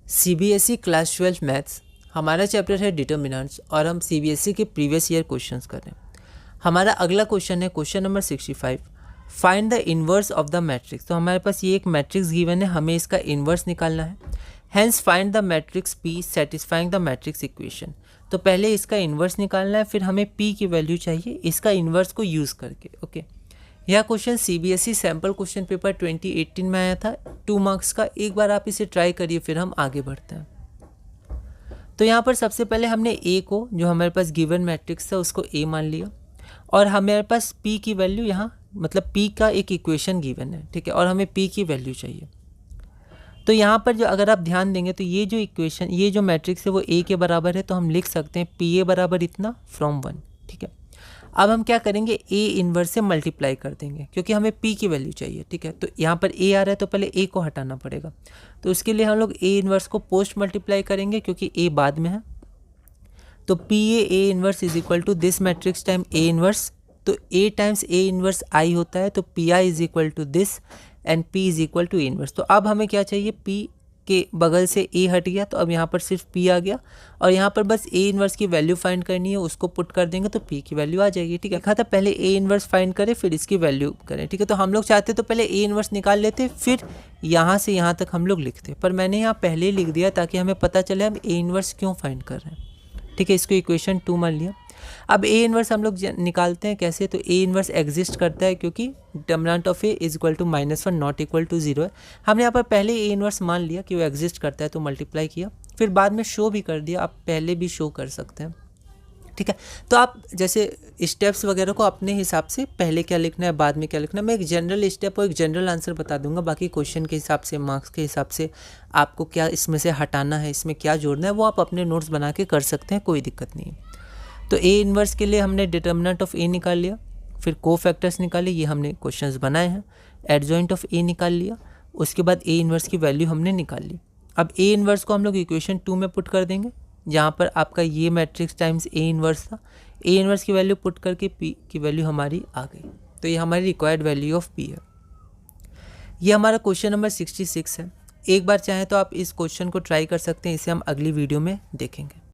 CBSE class 12 maths हमारा chapter है determinants और हम सीबीएसई के प्रीवियस ईयर क्वेश्चंस कर रहे हैं। हमारा अगला क्वेश्चन है question number 65, find the inverse of the matrix. तो हमारे पास ये एक मैट्रिक्स गिवन है, हमें इसका इन्वर्स निकालना है। Hence find the matrix P satisfying the matrix equation. तो पहले इसका इन्वर्स निकालना है, फिर हमें पी की वैल्यू चाहिए इसका इन्वर्स को यूज़ करके। ओके, यह question CBSE sample question paper 2018 में आया था, 2 मार्क्स का। एक बार आप इसे ट्राई करिए, फिर हम आगे बढ़ते हैं। तो यहाँ पर सबसे पहले हमने ए को, जो हमारे पास गिवन मैट्रिक्स था, उसको ए मान लिया और हमारे पास पी की वैल्यू यहाँ, मतलब पी का एक इक्वेशन गिवन है, ठीक है, और हमें पी की वैल्यू चाहिए। तो यहाँ पर जो अगर आप ध्यान देंगे तो ये जो इक्वेशन, ये जो मैट्रिक्स है वो ए के बराबर है, तो हम लिख सकते हैं पी ए बराबर इतना फ्रॉम 1, ठीक है। अब हम क्या करेंगे, ए इन्वर्स से मल्टीप्लाई कर देंगे क्योंकि हमें पी की वैल्यू चाहिए, ठीक है। तो यहाँ पर ए आ रहा है तो पहले ए को हटाना पड़ेगा, तो उसके लिए हम लोग ए इन्वर्स को पोस्ट मल्टीप्लाई करेंगे क्योंकि ए बाद में है। तो P A inverse is equal to this matrix time A inverse. तो A times A inverse I होता है, तो P I is equal to this and P is equal to A inverse. तो अब हमें क्या चाहिए, पी के बगल से ए हट गया तो अब यहाँ पर सिर्फ पी आ गया और यहाँ पर बस ए इन्वर्स की वैल्यू फाइंड करनी है, उसको पुट कर देंगे तो पी की वैल्यू आ जाएगी, ठीक है। कहा था पहले ए इन्वर्स फाइंड करें फिर इसकी वैल्यू करें, ठीक है। तो हम लोग चाहते तो पहले ए इन्वर्स निकाल लेते, फिर यहाँ से यहाँ तक हम लोग लिखते, पर मैंने यहाँ पहले ही लिख दिया ताकि हमें पता चले हम ए इन्वर्स क्यों फाइंड कर रहे हैं, ठीक है। इसको इक्वेशन 2 मान लिया। अब ए इन्वर्स हम लोग निकालते हैं कैसे, तो ए इन्वर्स एग्जिस्ट करता है क्योंकि determinant of A is equal to -1 not equal to 0 है। हमने यहाँ पर पहले ए इन्वर्स मान लिया कि वो एग्जिस्ट करता है तो मल्टीप्लाई किया, फिर बाद में शो भी कर दिया, आप पहले भी शो कर सकते हैं, ठीक है। तो आप जैसे स्टेप्स वगैरह को अपने हिसाब से पहले क्या लिखना है बाद में क्या लिखना है, मैं एक जनरल स्टेप और एक जनरल आंसर बता दूंगा, बाकी क्वेश्चन के हिसाब से, मार्क्स के हिसाब से आपको क्या इसमें से हटाना है, इसमें क्या जोड़ना है, वो आप अपने नोट्स बना के कर सकते हैं, कोई दिक्कत नहीं है। तो ए इन्वर्स के लिए हमने डिटर्मिनेंट ऑफ ए निकाल लिया, फिर कोफैक्टर्स निकाले, ये हमने क्वेश्चंस बनाए हैं। एडजॉइंट ऑफ ए निकाल लिया, उसके बाद ए इन्वर्स की वैल्यू हमने निकाल ली। अब ए इन्वर्स को हम लोग इक्वेशन 2 में पुट कर देंगे, जहाँ पर आपका ये मैट्रिक्स टाइम्स ए इन्वर्स था। ए इन्वर्स की वैल्यू पुट करके पी की वैल्यू हमारी आ गई, तो ये हमारी रिक्वायर्ड वैल्यू ऑफ पी है। ये हमारा क्वेश्चन नंबर 66 है। एक बार चाहें तो आप इस क्वेश्चन को ट्राई कर सकते हैं, इसे हम अगली वीडियो में देखेंगे।